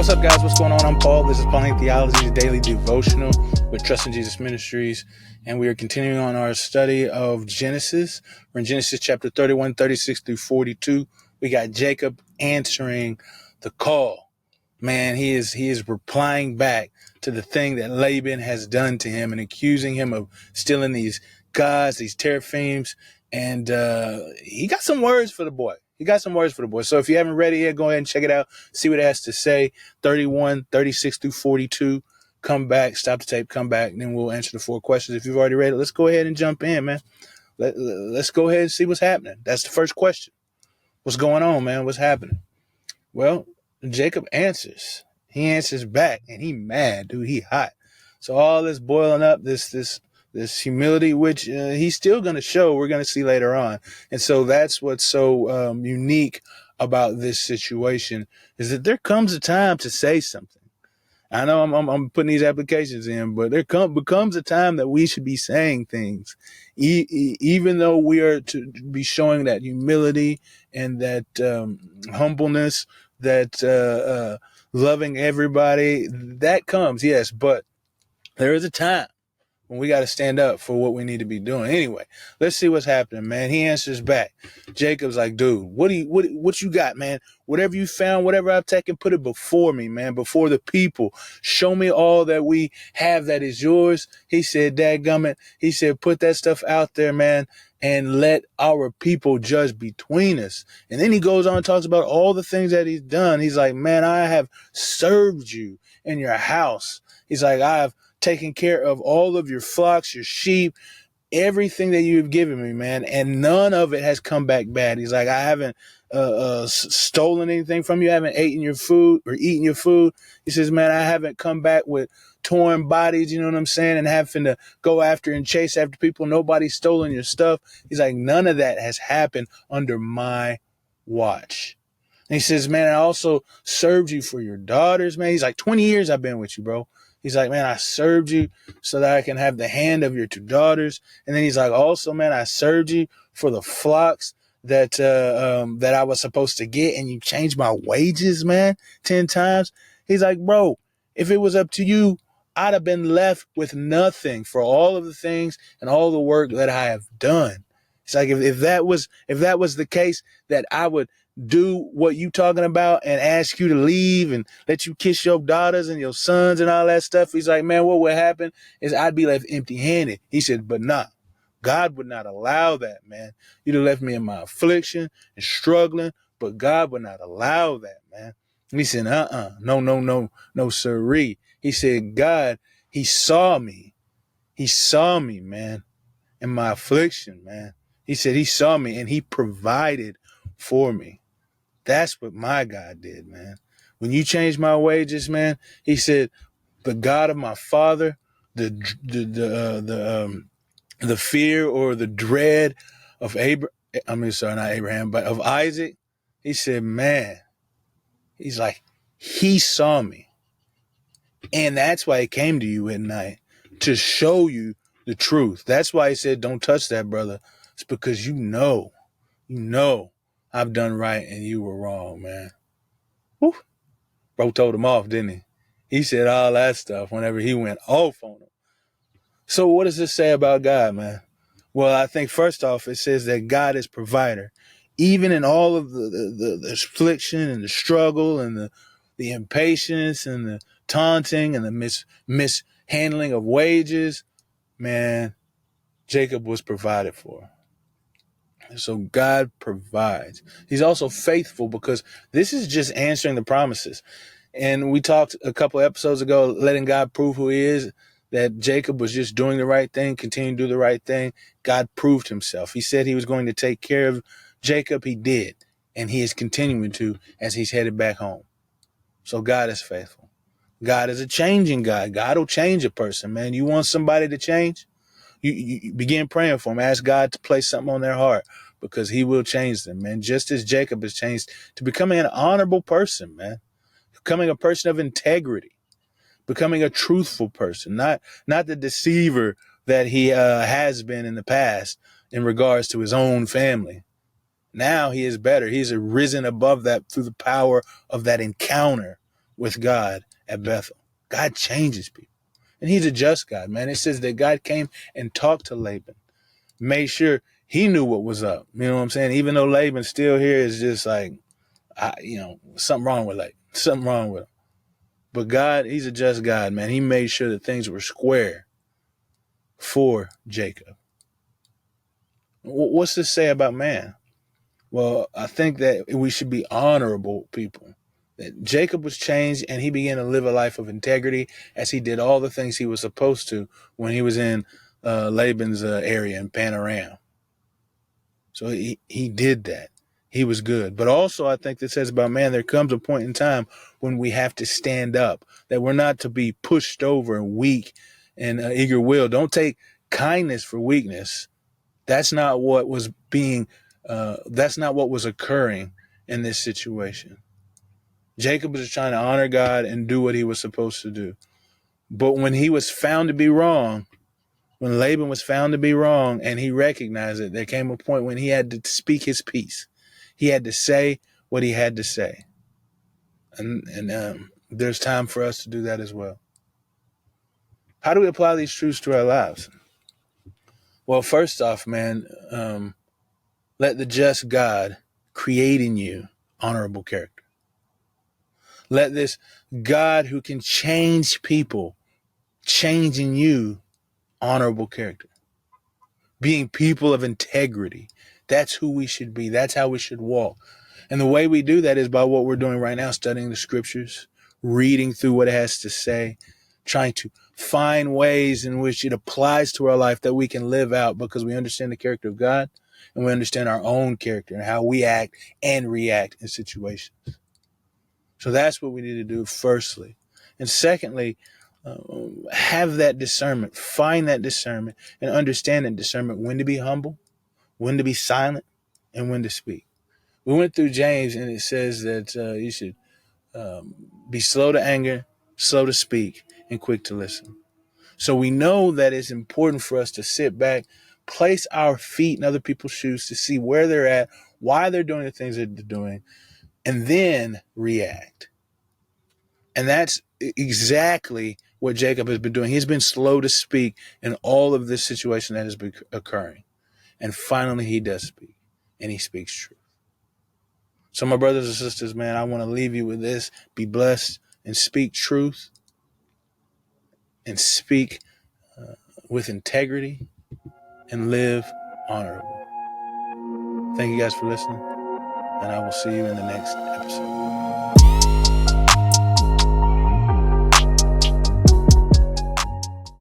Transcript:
What's up, guys? What's going on? I'm Paul. This is Pauline Theology's daily devotional with Trust in Jesus Ministries, and we are continuing on our study of Genesis. We're in Genesis chapter 31, 36 through 42. We got Jacob answering the call. Man, he is replying back to the thing that Laban has done to him and accusing him of stealing these gods, these teraphims, and he got some words for the boy. So if you haven't read it yet, go ahead and check it out. See what it has to say. 31, 36 through 42. Come back, stop the tape, come back, and then we'll answer the 4 questions. If you've already read it, let's go ahead and jump in, man. Let's go ahead and see what's happening. That's the first question. What's going on, man? What's happening? Well, Jacob answers. He answers back, and he mad, dude. He hot. So all this boiling up, this humility, which he's still going to show, we're going to see later on. And so that's what's so unique about this situation, is that there comes a time to say something. I know I'm putting these applications in, but becomes a time that we should be saying things, even though we are to be showing that humility and that humbleness, that loving everybody. That comes, yes, but there is a time when we got to stand up for what we need to be doing. Anyway, let's see what's happening, man. He answers back. Jacob's like, dude, what you got, man? Whatever you found, whatever I've taken, put it before me, man, before the people. Show me all that we have that is yours. He said, dadgummit. He said, put that stuff out there, man, and let our people judge between us. And then he goes on and talks about all the things that he's done. He's like, man, I have served you in your house. He's like, I have taking care of all of your flocks, your sheep, everything that you've given me, man, and none of it has come back bad. He's like, I haven't stolen anything from you. I haven't eaten your food. He says, man, I haven't come back with torn bodies, you know what I'm saying, and having to go after and chase after people. Nobody's stolen your stuff. He's like, none of that has happened under my watch. And he says, man, I also served you for your daughters, man. He's like, 20 years I've been with you, bro. He's like, man, I served you so that I can have the hand of your 2 daughters. And then he's like, also, man, I served you for the flocks that I was supposed to get, and you changed my wages, man, 10 times. He's like, bro, if it was up to you, I'd have been left with nothing for all of the things and all the work that I have done. It's like, if that was the case, that I would do what you talking about and ask you to leave and let you kiss your daughters and your sons and all that stuff. He's like, man, what would happen is I'd be left empty-handed. He said, but nah, God would not allow that, man. You'd have left me in my affliction and struggling, but God would not allow that, man. And he said, no, sirree. He said, God, he saw me, man, in my affliction, man. He said he saw me and he provided for me. That's what my God did, man. When you changed my wages, man, he said, the God of my father, the fear or the dread of of Isaac. He said, man, he's like, he saw me. And that's why he came to you at night, to show you the truth. That's why he said, don't touch that, brother. It's because you know I've done right and you were wrong, man. Whew. Bro told him off, didn't he? He said all that stuff whenever he went off on him. So what does this say about God, man? Well, I think first off, it says that God is provider. Even in all of the affliction and the struggle and the impatience and the taunting and the mishandling of wages, man, Jacob was provided for. So God provides. He's also faithful, because this is just answering the promises. And we talked a couple episodes ago, letting God prove who he is, that Jacob was just doing the right thing, continuing to do the right thing. God proved himself. He said he was going to take care of Jacob. He did. And he is continuing to, as he's headed back home. So God is faithful. God is a changing God. God will change a person, man. You want somebody to change? You begin praying for them. Ask God to place something on their heart, because he will change them, man. Just as Jacob has changed to becoming an honorable person, man. Becoming a person of integrity. Becoming a truthful person. Not the deceiver that he has been in the past in regards to his own family. Now he is better. He's risen above that through the power of that encounter with God at Bethel. God changes people. And he's a just God, man. It says that God came and talked to Laban, made sure he knew what was up. You know what I'm saying? Even though Laban still here is just like, something wrong with Laban. Something wrong with him. But God, he's a just God, man. He made sure that things were square for Jacob. What's this say about man? Well, I think that we should be honorable people. That Jacob was changed and he began to live a life of integrity as he did all the things he was supposed to when he was in Laban's area in Panorama. So he did that. He was good. But also I think that says about man, there comes a point in time when we have to stand up, that we're not to be pushed over and weak and eager will. Don't take kindness for weakness. That's not what was that's not what was occurring in this situation. Jacob was trying to honor God and do what he was supposed to do. But when he was found to be wrong, when Laban was found to be wrong and he recognized it, there came a point when he had to speak his piece. He had to say what he had to say. And there's time for us to do that as well. How do we apply these truths to our lives? Well, first off, man, let the just God create in you honorable character. Let this God who can change people change in you honorable character. Being people of integrity. That's who we should be. That's how we should walk. And the way we do that is by what we're doing right now, studying the scriptures, reading through what it has to say, trying to find ways in which it applies to our life that we can live out because we understand the character of God and we understand our own character and how we act and react in situations. So that's what we need to do firstly. And secondly, have that discernment, find that discernment and understand that discernment, when to be humble, when to be silent, and when to speak. We went through James and it says that you should be slow to anger, slow to speak, and quick to listen. So we know that it's important for us to sit back, place our feet in other people's shoes to see where they're at, why they're doing the things that they're doing, and then react. And that's exactly what Jacob has been doing. He's been slow to speak in all of this situation that has been occurring. And finally, he does speak, and he speaks truth. So my brothers and sisters, man, I want to leave you with this. Be blessed and speak truth and speak with integrity and live honorable. Thank you guys for listening, and I will see you in the next episode.